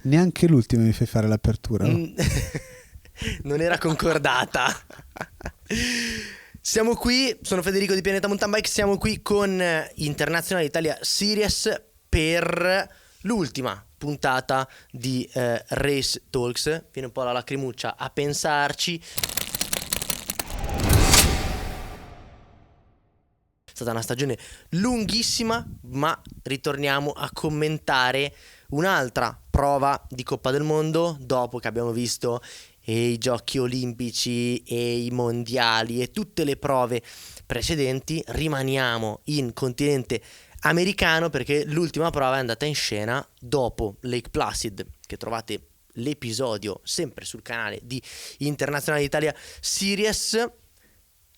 Neanche l'ultima mi fai fare l'apertura. No? Non era concordata. Siamo qui, sono Federico di Pianeta Mountain Bike, siamo qui con Internazionale Italia Series per l'ultima puntata di Race Talks. Viene un po' la lacrimuccia a pensarci. È stata una stagione lunghissima, ma ritorniamo a commentare un'altra prova di Coppa del Mondo dopo che abbiamo visto i giochi olimpici e i mondiali e tutte le prove precedenti. Rimaniamo in continente americano perché l'ultima prova è andata in scena dopo Lake Placid, che trovate l'episodio sempre sul canale di Internazionale Italia Series.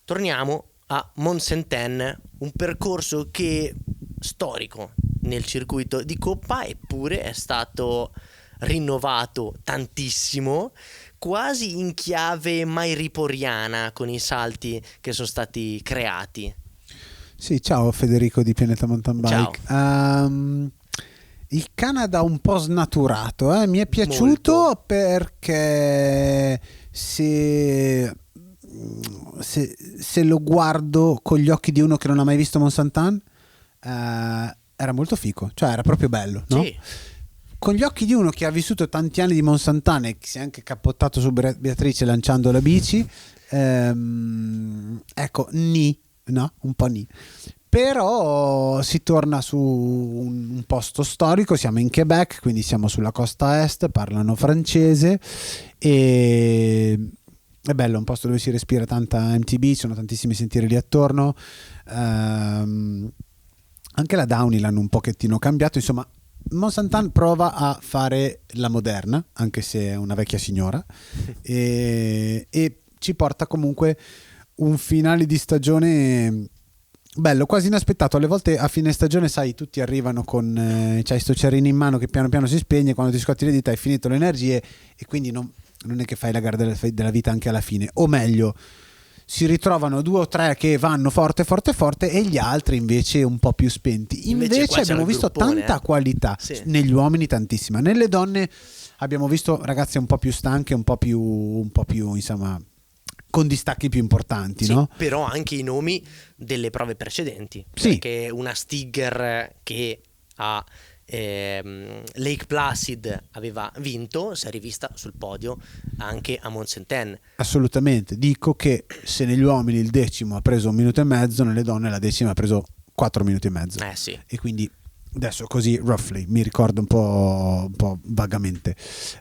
Torniamo a Mont Saint-Anne, un percorso che storico nel circuito di Coppa, eppure è stato rinnovato tantissimo, quasi in chiave mairiporiana con i salti che sono stati creati. Sì, ciao Federico di Pianeta Mountain Bike. Il Canada un po' snaturato, mi è piaciuto molto. Perché se lo guardo con gli occhi di uno che non ha mai visto Mont Saint-Anne, era molto fico, cioè era proprio bello, no? Sì. Con gli occhi di uno che ha vissuto tanti anni di Mont Saint-Anne e che si è anche cappottato su Beatrice lanciando la bici, ecco, no? Un po' però si torna su un posto storico, siamo in Quebec, quindi siamo sulla costa est, parlano francese e è bello, è un posto dove si respira tanta MTB, ci sono tantissimi sentieri lì attorno, anche la Downey l'hanno un pochettino cambiato, insomma Mont Saint-Anne prova a fare la moderna, anche se è una vecchia signora, e ci porta comunque un finale di stagione bello, quasi inaspettato. Alle volte a fine stagione, sai, tutti arrivano con c'hai sto cerino in mano che piano piano si spegne, quando ti scotti le dita hai finito le energie e quindi non è che fai la gara della vita anche alla fine, o meglio si ritrovano 2 o 3 che vanno forte e gli altri invece un po' più spenti. Invece abbiamo visto tanta qualità, sì. Negli uomini tantissima, nelle donne abbiamo visto ragazze un po' più stanche, un po' più insomma con distacchi più importanti, sì, no? Però anche i nomi delle prove precedenti, sì. Perché una Stigger che ha Lake Placid aveva vinto, si è rivista sul podio anche a Mont Saint-Anne. Assolutamente, dico che se negli uomini il decimo ha preso 1 minuto e mezzo, nelle donne la decima ha preso 4 minuti e mezzo. Sì. E quindi adesso così roughly mi ricordo un po' vagamente,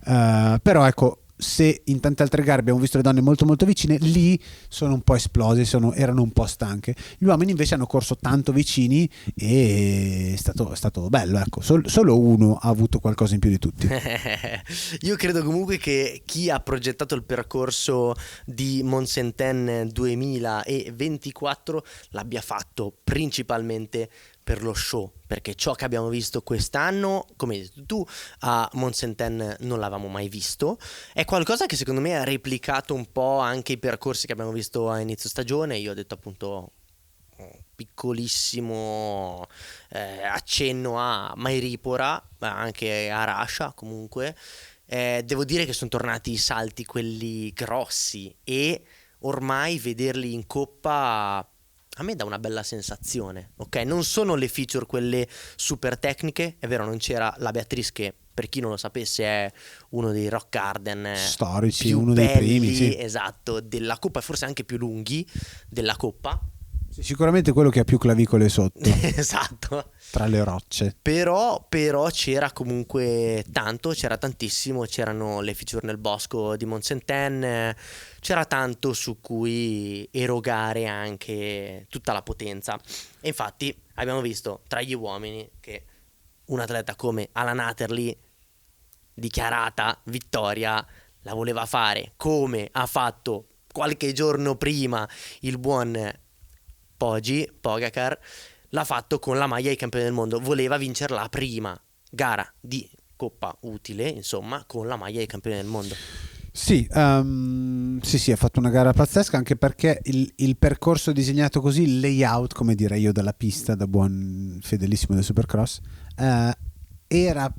però ecco, se in tante altre gare abbiamo visto le donne molto molto vicine, lì sono un po' esplose, erano un po' stanche. Gli uomini invece hanno corso tanto vicini e è stato bello, ecco. Solo uno ha avuto qualcosa in più di tutti. Io credo comunque che chi ha progettato il percorso di Mont Saint-Anne 2024 l'abbia fatto principalmente per lo show, perché ciò che abbiamo visto quest'anno, come hai detto tu, a Mont Saint-Anne non l'avevamo mai visto. È qualcosa che secondo me ha replicato un po' anche i percorsi che abbiamo visto a inizio stagione. Io ho detto appunto piccolissimo accenno a Mairipora, ma anche a Rascia comunque. Devo dire che sono tornati i salti quelli grossi e ormai vederli in coppa a me dà una bella sensazione, ok? Non sono le feature quelle super tecniche, è vero, non c'era la Beatrice che, per chi non lo sapesse, è uno dei rock garden storici, più uno belli, dei primi, sì. Esatto, della Coppa, e forse anche più lunghi della Coppa. Sicuramente quello che ha più clavicole sotto. Esatto. Tra le rocce. Però c'era comunque tanto, c'era tantissimo, c'erano le feature nel bosco di Mont Saint-Anne, c'era tanto su cui erogare anche tutta la potenza. E infatti abbiamo visto tra gli uomini che un atleta come Alan Atterley, dichiarata vittoria, la voleva fare come ha fatto qualche giorno prima il buon Pogacar, l'ha fatto con la maglia di campione del mondo, voleva vincere la prima gara di Coppa utile, insomma, con la maglia di campione del mondo. Sì, sì, ha fatto una gara pazzesca, anche perché il percorso disegnato così, il layout, come direi io, dalla pista, da buon fedelissimo del Supercross, era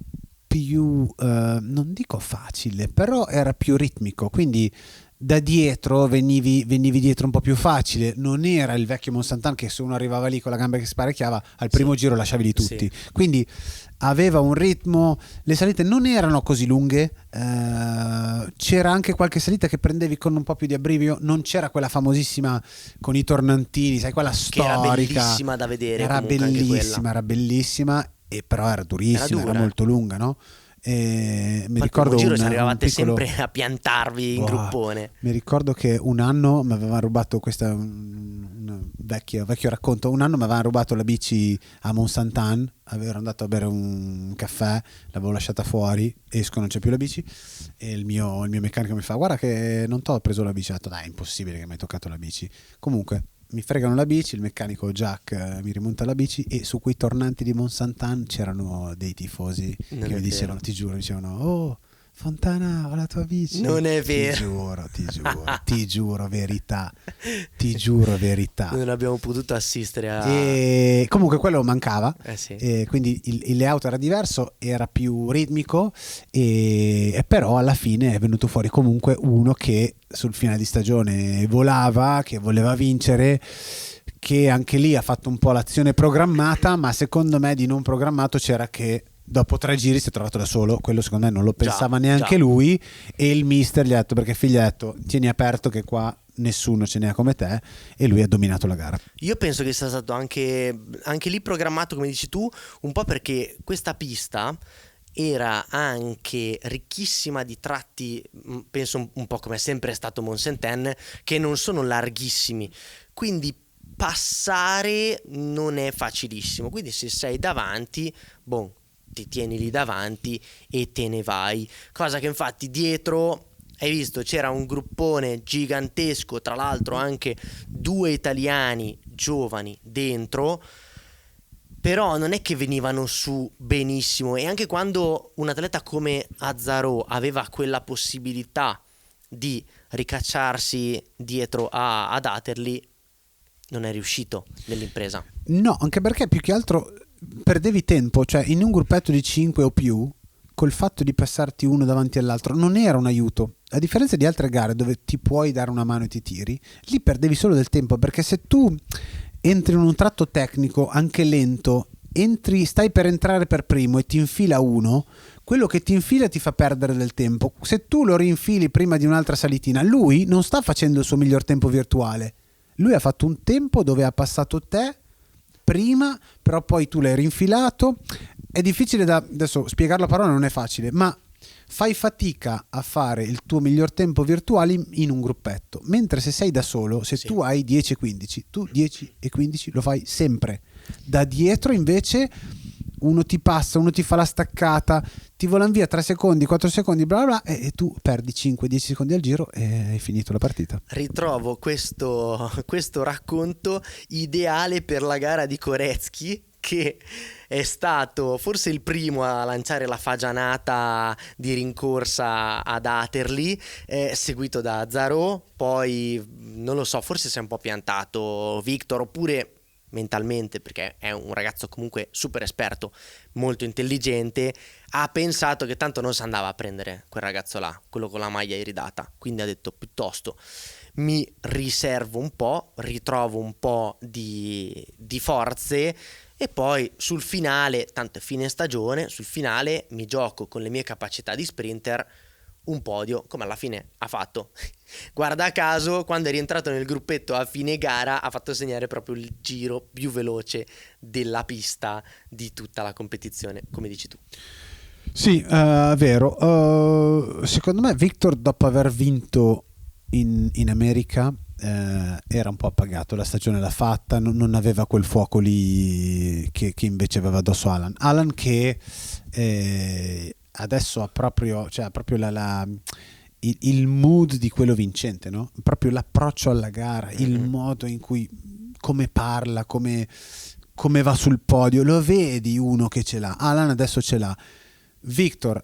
più, non dico facile, però era più ritmico, quindi da dietro venivi dietro un po' più facile, non era il vecchio Monsantan che se uno arrivava lì con la gamba che sparecchiava al primo giro lasciavi lì tutti, quindi aveva un ritmo, le salite non erano così lunghe, c'era anche qualche salita che prendevi con un po' più di abbrivio, non c'era quella famosissima con i tornantini, sai, quella storica, che era bellissima da vedere, era bellissima, e però era durissima, era molto lunga, no? Mi ricordo giro ci arrivavate sempre a piantarvi in gruppone. Mi ricordo che un anno mi avevano rubato vecchio racconto. Un anno mi avevano rubato la bici a Monsantan, ero andato a bere un caffè, l'avevo lasciata fuori, esco, non c'è più la bici, e il mio meccanico mi fa: guarda che non t'ho preso la bici. Ho detto: dai, è impossibile che mi hai toccato la bici. Comunque mi fregano la bici, il meccanico Jack mi rimonta la bici, e su quei tornanti di Monsantan c'erano dei tifosi che mi dicevano, ti giuro, dicevano: oh Fontana, ho la tua bici. Non è vero. Ti giuro, verità. Ti giuro, verità. Non abbiamo potuto assistere a... E comunque quello mancava, sì. Quindi il layout era diverso, era più ritmico, e però alla fine è venuto fuori comunque uno che sul finale di stagione volava, che voleva vincere, che anche lì ha fatto un po' l'azione programmata, ma secondo me di non programmato c'era che dopo 3 giri si è trovato da solo. Quello secondo me non lo pensava neanche lui, e il mister gli ha detto, perché figlietto, tieni aperto che qua nessuno ce n'è come te, e lui ha dominato la gara. Io penso che sia stato anche lì programmato, come dici tu, un po' perché questa pista era anche ricchissima di tratti, penso un po' come è sempre stato Mont-Saint-Anne, che non sono larghissimi, quindi passare non è facilissimo, quindi se sei davanti, ti tieni lì davanti e te ne vai, cosa che infatti dietro, hai visto, c'era un gruppone gigantesco, tra l'altro anche 2 italiani giovani dentro, però non è che venivano su benissimo, e anche quando un atleta come Azzarò aveva quella possibilità di ricacciarsi dietro ad Atterley, non è riuscito nell'impresa. No, anche perché più che altro perdevi tempo, cioè in un gruppetto di 5 o più, col fatto di passarti uno davanti all'altro non era un aiuto. A differenza di altre gare dove ti puoi dare una mano e ti tiri, lì perdevi solo del tempo, perché se tu entri in un tratto tecnico anche lento, stai per entrare per primo e ti infila uno, quello che ti infila ti fa perdere del tempo. Se tu lo rinfili prima di un'altra salitina, lui non sta facendo il suo miglior tempo virtuale, lui ha fatto un tempo dove ha passato te prima, però poi tu l'hai rinfilato. È difficile adesso spiegarlo a parole, non è facile, ma fai fatica a fare il tuo miglior tempo virtuale in un gruppetto, mentre se sei da solo, se tu hai 10 e 15, tu 10 e 15 lo fai sempre. Da dietro invece uno ti passa, uno ti fa la staccata, ti volano via 3 secondi, 4 secondi, bla bla, e tu perdi 5-10 secondi al giro e hai finito la partita. Ritrovo questo racconto ideale per la gara di Koretsky, che è stato forse il primo a lanciare la fagianata di rincorsa ad Atterley, seguito da Azzarò, poi non lo so, forse si è un po' piantato Victor, oppure mentalmente, perché è un ragazzo comunque super esperto, molto intelligente, ha pensato che tanto non si andava a prendere quel ragazzo là, quello con la maglia iridata, quindi ha detto piuttosto mi riservo un po', ritrovo un po' di forze, e poi sul finale, tanto è fine stagione, sul finale mi gioco con le mie capacità di sprinter un podio, come alla fine ha fatto. Guarda caso, quando è rientrato nel gruppetto a fine gara, ha fatto segnare proprio il giro più veloce della pista di tutta la competizione, come dici tu. Sì, vero. Secondo me Victor, dopo aver vinto in America, era un po' appagato, la stagione l'ha fatta, non aveva quel fuoco lì che invece aveva addosso Alan, che adesso ha proprio il mood di quello vincente, no? Proprio l'approccio alla gara, il modo in cui, come parla, come va sul podio, lo vedi uno che ce l'ha. Alan adesso ce l'ha. Victor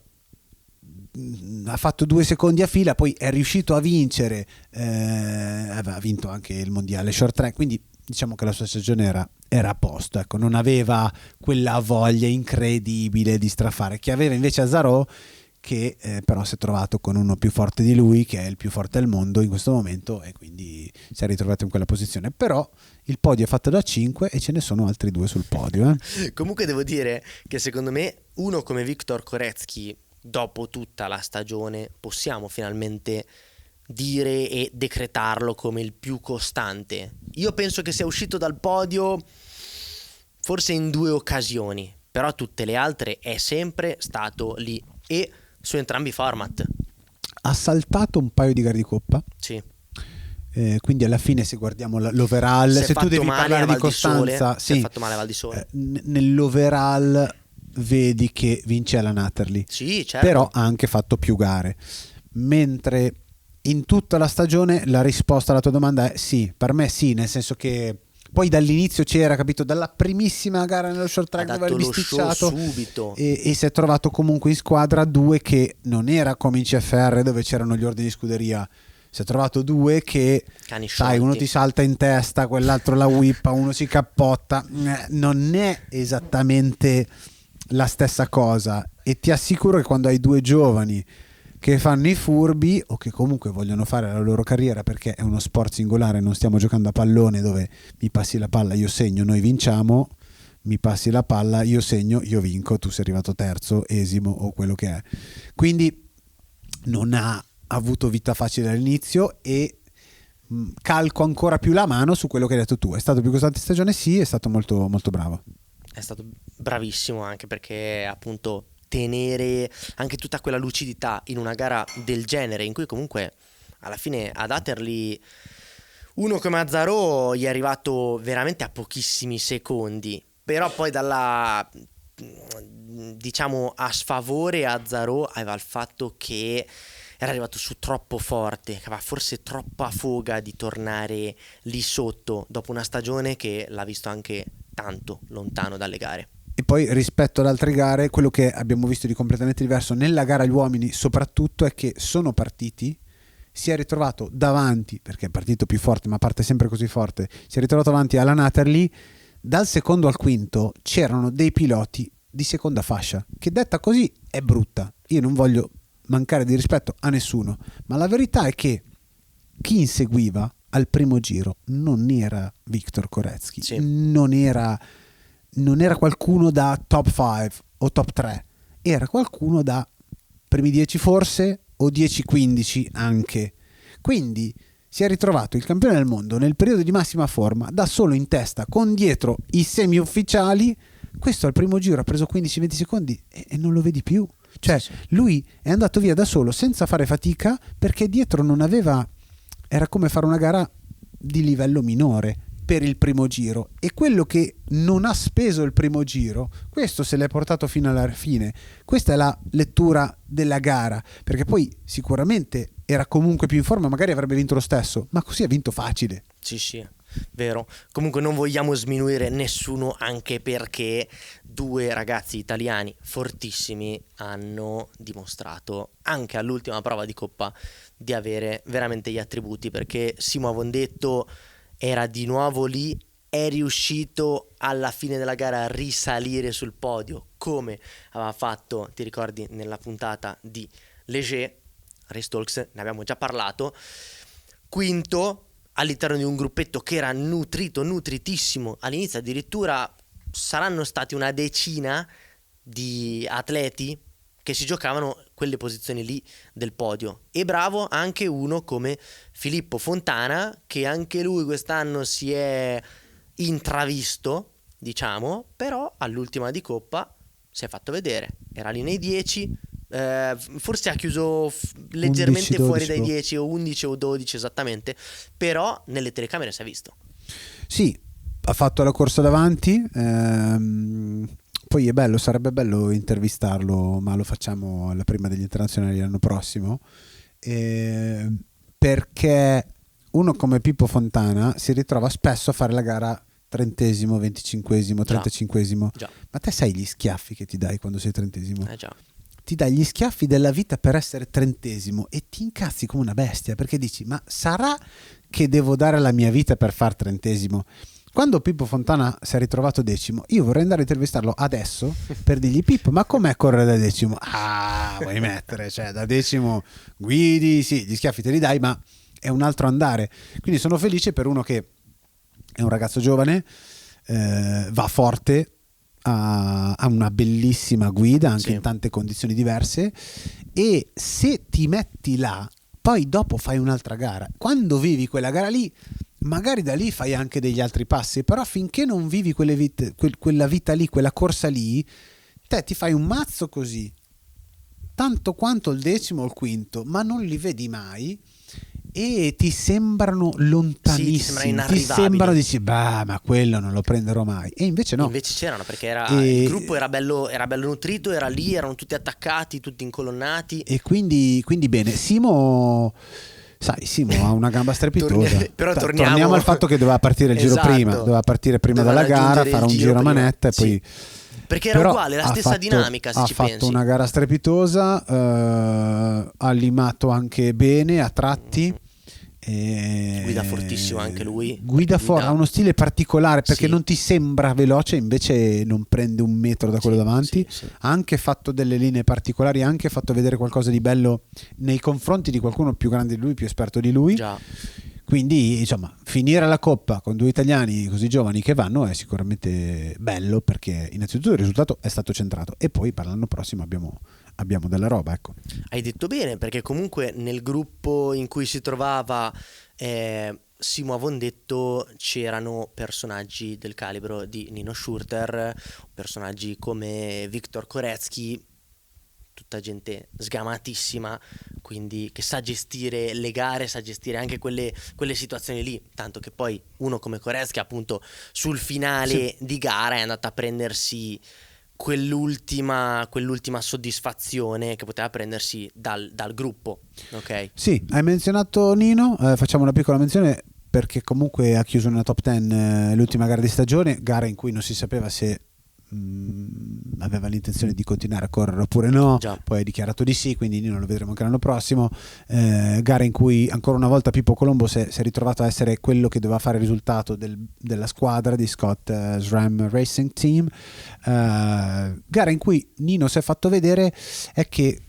ha fatto 2 secondi a fila, poi è riuscito a vincere, ha vinto anche il mondiale short track, quindi diciamo che la sua stagione era a posto, ecco, non aveva quella voglia incredibile di strafare che aveva invece Azzarò, che però si è trovato con uno più forte di lui, che è il più forte del mondo in questo momento, e quindi si è ritrovato in quella posizione. Però il podio è fatto da 5 e ce ne sono altri 2 sul podio. Comunque devo dire che secondo me uno come Viktor Koretsky, dopo tutta la stagione, possiamo finalmente dire e decretarlo come il più costante. Io penso che sia uscito dal podio forse in 2 occasioni, però tutte le altre è sempre stato lì, e su entrambi i format. Ha saltato un paio di gare di coppa. Sì. Quindi alla fine, se guardiamo l'overall, se tu devi parlare di costanza, si è fatto male a Val di Sole. Nell'overall vedi che vince alla Natterley, sì, certo. Però ha anche fatto più gare, mentre in tutta la stagione la risposta alla tua domanda è sì, per me sì, nel senso che poi dall'inizio c'era, capito, dalla primissima gara nello short track dove era bisticciato subito, e si è trovato comunque in squadra 2 che non era come in CFR dove c'erano gli ordini di scuderia. Si è trovato 2 che, sai, uno ti salta in testa, quell'altro la whippa, uno si cappotta. Non è esattamente la stessa cosa, e ti assicuro che quando hai 2 giovani che fanno i furbi o che comunque vogliono fare la loro carriera, perché è uno sport singolare, non stiamo giocando a pallone dove mi passi la palla, io segno, noi vinciamo, mi passi la palla, io segno, io vinco, tu sei arrivato terzo, esimo o quello che è. Quindi non ha avuto vita facile all'inizio, e calco ancora più la mano su quello che hai detto tu. È stato più costante in stagione, sì, è stato molto, molto bravo. È stato bravissimo, anche perché appunto tenere anche tutta quella lucidità in una gara del genere, in cui comunque alla fine ad Atterley uno come Azzarò gli è arrivato veramente a pochissimi secondi, però poi dalla, diciamo, a sfavore Azzarò aveva il fatto che era arrivato su troppo forte, che aveva forse troppa foga di tornare lì sotto dopo una stagione che l'ha visto anche tanto lontano dalle gare. E poi rispetto ad altre gare, quello che abbiamo visto di completamente diverso nella gara agli uomini soprattutto è che sono partiti, si è ritrovato davanti, perché è partito più forte ma parte sempre così forte, si è ritrovato davanti alla Natterley, dal secondo al quinto c'erano dei piloti di seconda fascia, che detta così è brutta, io non voglio mancare di rispetto a nessuno, ma la verità è che chi inseguiva al primo giro non era Viktor Koretsky, sì. non era qualcuno da top 5 o top 3, era qualcuno da primi 10 forse o 10-15 anche. Quindi si è ritrovato il campione del mondo nel periodo di massima forma da solo in testa, con dietro i semi ufficiali. Questo al primo giro ha preso 15-20 secondi e non lo vedi più. Cioè sì. Lui è andato via da solo senza fare fatica, perché dietro non aveva, era come fare una gara di livello minore per il primo giro, e quello che non ha speso il primo giro, questo se l'è portato fino alla fine. Questa è la lettura della gara, perché poi sicuramente era comunque più in forma, magari avrebbe vinto lo stesso, ma così ha vinto facile. Sì, vero. Comunque non vogliamo sminuire nessuno, anche perché 2 ragazzi italiani fortissimi hanno dimostrato anche all'ultima prova di Coppa di avere veramente gli attributi, perché Simo Avondetto era di nuovo lì, è riuscito alla fine della gara a risalire sul podio come aveva fatto, ti ricordi, nella puntata di Léger, Race Talks, ne abbiamo già parlato, quinto all'interno di un gruppetto che era nutritissimo, all'inizio addirittura saranno stati una decina di atleti che si giocavano quelle posizioni lì del podio, e bravo anche uno come Filippo Fontana, che anche lui quest'anno si è intravisto, diciamo, però all'ultima di Coppa si è fatto vedere, era lì nei 10, forse ha chiuso leggermente 11, fuori 12, dai 10 o 11 o 12 esattamente, però nelle telecamere si è visto. Sì, ha fatto la corsa davanti, poi è bello, sarebbe bello intervistarlo, ma lo facciamo alla prima degli internazionali l'anno prossimo, perché uno come Pippo Fontana si ritrova spesso a fare la gara 30esimo, 25esimo, 35esimo. Già. Ma te sai gli schiaffi che ti dai quando sei 30esimo? Già. Ti dai gli schiaffi della vita per essere 30esimo e ti incazzi come una bestia, perché dici: ma sarà che devo dare la mia vita per far 30esimo? Quando Pippo Fontana si è ritrovato decimo, io vorrei andare a intervistarlo adesso per dirgli: Pippo, ma com'è correre da decimo? Ah, vuoi mettere, cioè da decimo guidi, sì, gli schiaffi te li dai, ma è un altro andare. Quindi sono felice per uno che è un ragazzo giovane, va forte, ha una bellissima guida anche in tante condizioni diverse, e se ti metti là, poi dopo fai un'altra gara. Quando vivi quella gara lì, magari da lì fai anche degli altri passi, però finché non vivi quella vita lì, quella corsa lì, te ti fai un mazzo così, tanto quanto il decimo o il quinto, ma non li vedi mai e ti sembrano lontanissimi, ti sembrano, dici, bah, ma quello non lo prenderò mai, e invece no, invece c'erano, perché il gruppo era bello nutrito, era lì, erano tutti attaccati, tutti incolonnati, e quindi bene. Simo ha una gamba strepitosa. Però torniamo al fatto che doveva partire il giro prima, doveva partire prima dalla gara, fare un giro a manetta e poi, perché era uguale, la stessa dinamica, se ci pensi. Ha fatto una gara strepitosa, ha limato anche bene a tratti. Guida fortissimo anche lui. Ha uno stile particolare, perché non ti sembra veloce, invece non prende un metro da quello davanti. Ha anche fatto delle linee particolari, ha anche fatto vedere qualcosa di bello nei confronti di qualcuno più grande di lui, più esperto di lui. Già. Quindi insomma, finire la Coppa con 2 italiani così giovani che vanno è sicuramente bello, perché innanzitutto il risultato è stato centrato, e poi per l'anno prossimo abbiamo della roba, ecco. Hai detto bene, perché comunque nel gruppo in cui si trovava Simo Avondetto c'erano personaggi del calibro di Nino Schurter, personaggi come Viktor Koretsky, tutta gente sgamatissima, quindi che sa gestire le gare, sa gestire anche quelle situazioni lì, tanto che poi uno come Koretsky appunto sul finale di gara è andato a prendersi quell'ultima soddisfazione che poteva prendersi dal gruppo, ok? Sì, hai menzionato Nino, facciamo una piccola menzione perché comunque ha chiuso nella top 10 l'ultima gara di stagione, gara in cui non si sapeva se aveva l'intenzione di continuare a correre oppure no. Già. Poi ha dichiarato di sì, quindi Nino lo vedremo anche l'anno prossimo. Gara in cui ancora una volta Pippo Colombo si è ritrovato a essere quello che doveva fare il risultato della squadra di Scott SRAM Racing Team. Gara in cui Nino si è fatto vedere, è che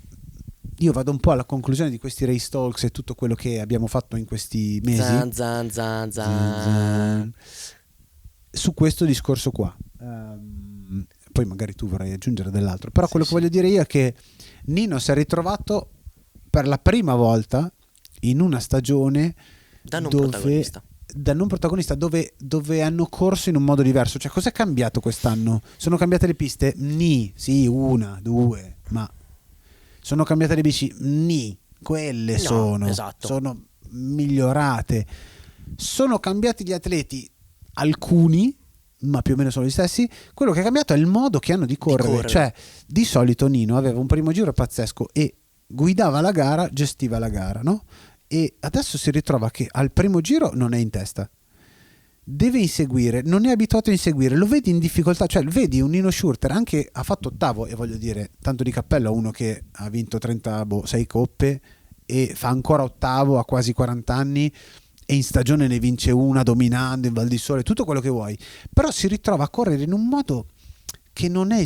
io vado un po' alla conclusione di questi race talks e tutto quello che abbiamo fatto in questi mesi su questo discorso qua. Poi magari tu vorrai aggiungere dell'altro, però quello che voglio dire io è che Nino si è ritrovato per la prima volta in una stagione da non protagonista, dove hanno corso in un modo diverso. Cioè, cos'è cambiato quest'anno? Sono cambiate le piste? Sì, 1, 2, ma sono cambiate le bici? Quelle sono migliorate. Sono cambiati gli atleti, alcuni, ma più o meno sono gli stessi. Quello che è cambiato è il modo che hanno di correre. Cioè, di solito Nino aveva un primo giro pazzesco e guidava la gara, gestiva la gara, no? E adesso si ritrova che al primo giro non è in testa, deve inseguire, non è abituato a inseguire, lo vedi in difficoltà. Cioè vedi un Nino Schurter, anche ha fatto ottavo, e voglio dire, tanto di cappello a uno che ha vinto 36 coppe e fa ancora ottavo a quasi 40 anni, e in stagione ne vince una dominando in Val di Sole, tutto quello che vuoi, però si ritrova a correre in un modo che non è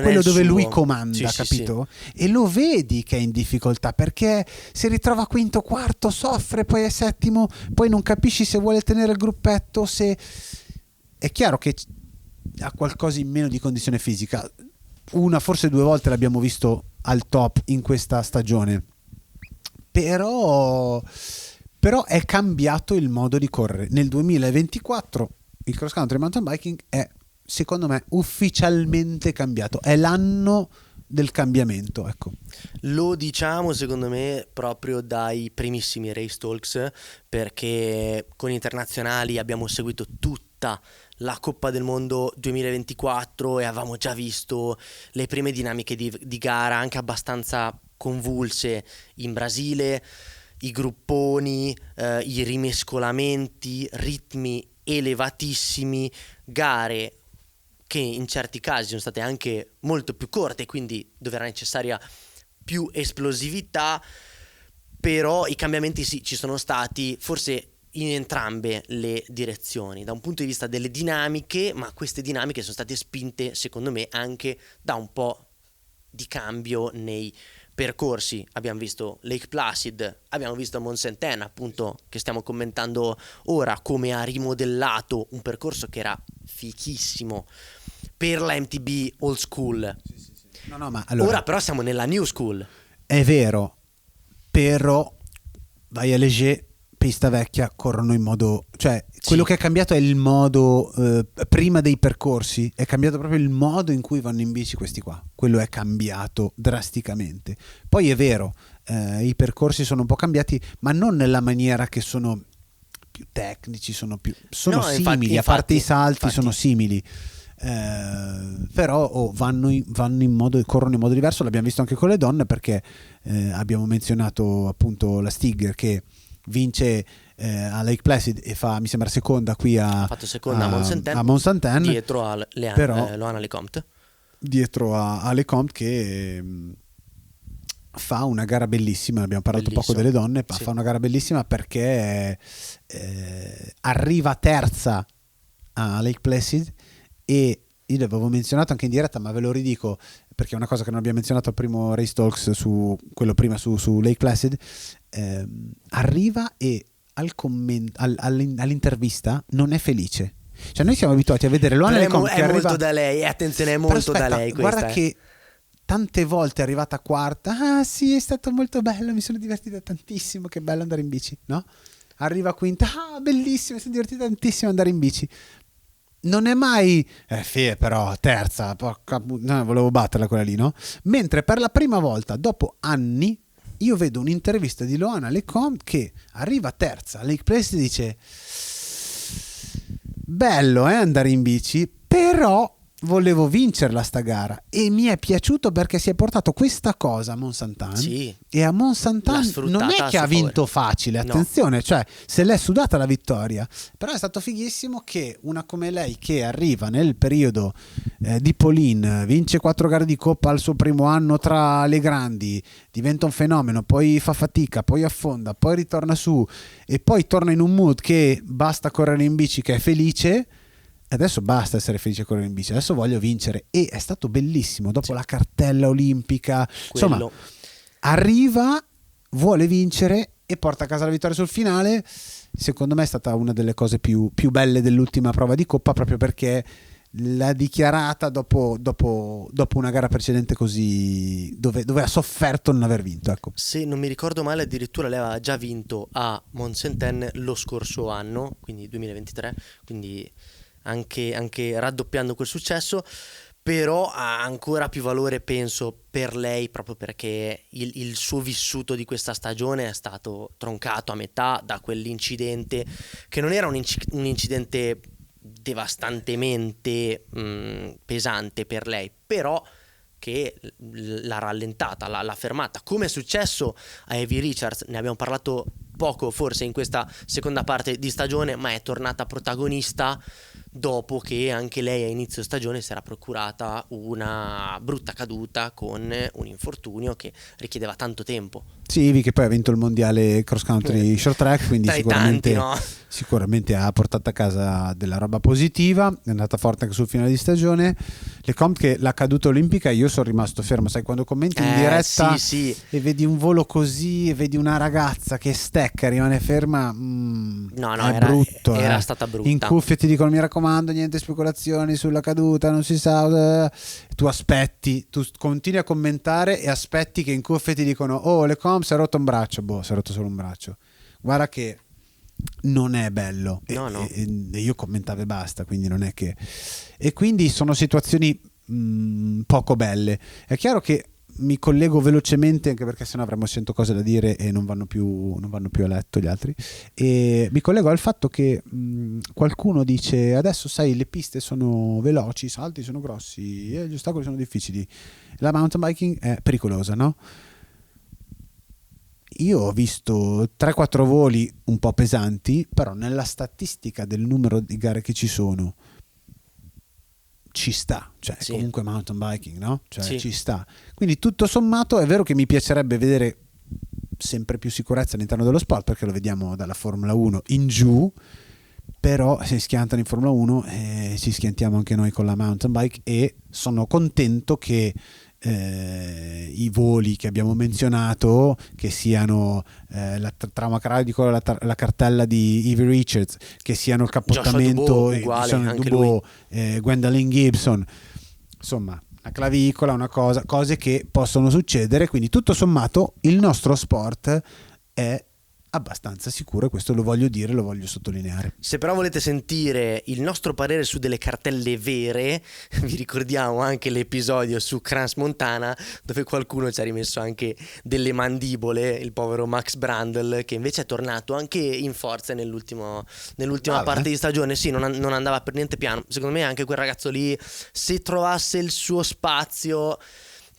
quello dove lui comanda, capito? Sì. E lo vedi che è in difficoltà, perché si ritrova quinto, quarto, soffre, poi è settimo, poi non capisci se vuole tenere il gruppetto, se è chiaro che ha qualcosa in meno di condizione fisica. Una, forse 2 volte l'abbiamo visto al top in questa stagione, però è cambiato il modo di correre. Nel 2024 il cross country mountain biking è, secondo me, ufficialmente cambiato. È l'anno del cambiamento, ecco. Lo diciamo, secondo me, proprio dai primissimi Race Talks, perché con internazionali abbiamo seguito tutta la Coppa del Mondo 2024 e avevamo già visto le prime dinamiche di gara, anche abbastanza convulse in Brasile, i grupponi, i rimescolamenti, ritmi elevatissimi, gare che in certi casi sono state anche molto più corte, quindi dove era necessaria più esplosività. Però i cambiamenti sì, ci sono stati. Forse in entrambe le direzioni, da un punto di vista delle dinamiche, ma queste dinamiche sono state spinte, secondo me, anche da un po' di cambio nei percorsi. Abbiamo visto Lake Placid, abbiamo visto Mont Saint-Anne, appunto, che stiamo commentando ora, come ha rimodellato un percorso che era fichissimo per la MTB old school. No, ma allora, Ora però siamo nella new school. è vero, però vai a Léger, pista vecchia, corrono in modo, cioè quello che è cambiato è il modo, prima dei percorsi è cambiato proprio il modo in cui vanno in bici questi qua, quello è cambiato drasticamente. Poi è vero, i percorsi sono un po' cambiati, ma non nella maniera che sono più tecnici, sono No, simili, a parte i salti sono simili. Però vanno in modo, corrono in modo diverso. L'abbiamo visto anche con le donne, perché abbiamo menzionato appunto la Stigger che vince a Lake Placid e fa, mi sembra, seconda qui ha fatto seconda a Mont Saint-Anne, dietro a Loana Lecomte, dietro a Lecomte, che fa una gara bellissima. Abbiamo parlato poco delle donne, fa una gara bellissima perché arriva terza a Lake Placid. E io l'avevo menzionato anche in diretta, ma ve lo ridico perché è una cosa che non abbiamo menzionato al primo Race Talks, su quello prima su Lake Placid. Arriva e all'intervista non è felice. Cioè noi siamo abituati a vedere Loana Lecomte che è molto arriva, da lei, attenzione, è molto da lei questa, guarda che tante volte è arrivata quarta. Ah sì, è stato molto bello, mi sono divertita tantissimo, che bello andare in bici, no? Arriva quinta, ah bellissimo, mi sono divertita tantissimo andare in bici. Non è mai però terza, porca, no, volevo batterla quella lì, no? Mentre per la prima volta dopo anni io vedo un'intervista di Loana Lecomte che arriva terza a Lake Placid e dice: bello andare in bici, però volevo vincerla sta gara, e mi è piaciuto perché si è portato questa cosa a Mont Saint-Anne. Sì. E a Mont Saint-Anne non è che ha vinto facile, attenzione, no. Cioè se l'è sudata la vittoria, però è stato fighissimo che una come lei, che arriva nel periodo di Pauline, vince 4 gare di coppa al suo primo anno tra le grandi, diventa un fenomeno, poi fa fatica, poi affonda, poi ritorna su e poi torna in un mood che basta correre in bici, che è felice. Adesso basta essere felice a correre in bici, adesso voglio vincere, e è stato bellissimo dopo la cartella olimpica. Insomma, arriva, vuole vincere e porta a casa la vittoria sul finale. Secondo me è stata una delle cose più belle dell'ultima prova di coppa, proprio perché l'ha dichiarata dopo una gara precedente così, dove ha sofferto non aver vinto, ecco. Se non mi ricordo male, addirittura lei aveva già vinto a Mont Saint-Anne lo scorso anno, quindi 2023, quindi anche raddoppiando quel successo. Però ha ancora più valore, penso, per lei, proprio perché il suo vissuto di questa stagione è stato troncato a metà da quell'incidente, che non era un incidente devastantemente pesante per lei, però che l'ha rallentata, l'ha fermata, come è successo a Evie Richards. Ne abbiamo parlato poco forse in questa seconda parte di stagione, ma è tornata protagonista dopo che anche lei a inizio stagione si era procurata una brutta caduta con un infortunio che richiedeva tanto tempo. Sì, Ivi, che poi ha vinto il mondiale cross country short track, quindi sicuramente ha portato a casa della roba positiva, è andata forte anche sul finale di stagione. Lecomte, che la caduta olimpica, io sono rimasto fermo, sai, quando commenti in diretta sì. e vedi un volo così e vedi una ragazza che stecca, rimane ferma, è brutto, era stata brutta. In cuffia ti dicono: mi raccomando, niente speculazioni sulla caduta, non si sa. Tu aspetti, tu continui a commentare e aspetti che in cuffia ti dicono: oh, Lecomte si è rotto un braccio. Si è rotto solo un braccio. Guarda che non è bello. No. E io commentavo e basta, quindi non è che... E quindi sono situazioni poco belle. È chiaro che mi collego velocemente, anche perché sennò avremmo 100 cose da dire e non vanno più a letto gli altri, e mi collego al fatto che qualcuno dice: adesso sai, le piste sono veloci, i salti sono grossi e gli ostacoli sono difficili, la mountain biking è pericolosa, no? Io ho visto 3-4 voli un po' pesanti, però nella statistica del numero di gare che ci sono ci sta, cioè sì. Comunque mountain biking, no? Cioè sì. Ci sta. Quindi tutto sommato è vero che mi piacerebbe vedere sempre più sicurezza all'interno dello sport, perché lo vediamo dalla Formula 1 in giù, però si schiantano in Formula 1 e ci schiantiamo anche noi con la mountain bike, e sono contento che i voli che abbiamo menzionato, che siano trauma cardiaco, la cartella di Evie Richards, che siano il cappottamento Gwendolyn Gibson, insomma la clavicola, cose che possono succedere, quindi tutto sommato il nostro sport è abbastanza sicuro, e questo lo voglio dire, lo voglio sottolineare. Se però volete sentire il nostro parere su delle cartelle vere, vi ricordiamo anche l'episodio su Crans Montana, dove qualcuno ci ha rimesso anche delle mandibole, il povero Max Brandl, che invece è tornato anche in forza nell'ultima parte di stagione. Sì, non andava per niente piano. Secondo me anche quel ragazzo lì, se trovasse il suo spazio,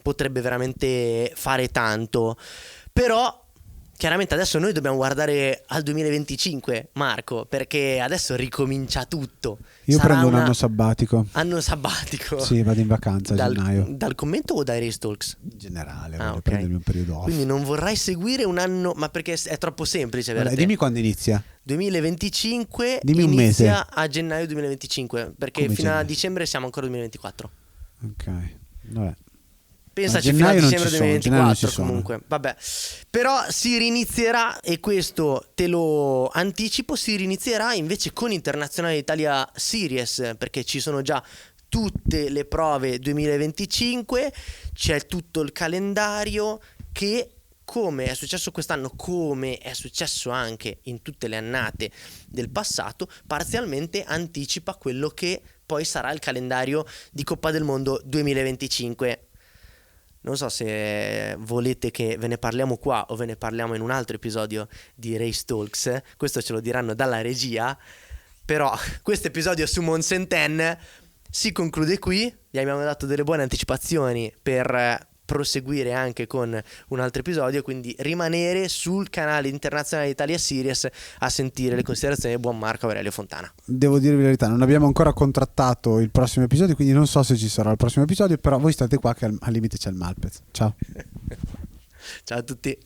potrebbe veramente fare tanto. Però chiaramente adesso noi dobbiamo guardare al 2025, Marco, perché adesso ricomincia tutto. Io prendo un anno sabbatico. Anno sabbatico? Sì, vado in vacanza a gennaio. Dal commento o dai Race Talks? In generale, voglio prendermi un periodo off. Quindi non vorrai seguire un anno, ma perché è troppo semplice per te. Dimmi quando inizia. 2025, dimmi un mese. Inizia a gennaio 2025, perché come fino gennaio? a dicembre siamo ancora 2024. Ok, vabbè. Pensaci fino a dicembre 2024 sono. Comunque, vabbè. Però si rinizierà, e questo te lo anticipo, si rinizierà invece con Internazionale Italia Series, perché ci sono già tutte le prove 2025, c'è tutto il calendario che, come è successo quest'anno, come è successo anche in tutte le annate del passato, parzialmente anticipa quello che poi sarà il calendario di Coppa del Mondo 2025. Non so se volete che ve ne parliamo qua o ve ne parliamo in un altro episodio di Race Talks, questo ce lo diranno dalla regia, però questo episodio su Monsenten si conclude qui. Vi abbiamo dato delle buone anticipazioni per proseguire anche con un altro episodio, quindi rimanere sul canale Internazionale Italia Series a sentire le considerazioni del buon Marco Aurelio Fontana. Devo dirvi la verità, non abbiamo ancora contrattato il prossimo episodio, quindi non so se ci sarà il prossimo episodio, però voi state qua che al limite c'è il Malpez. Ciao. Ciao a tutti.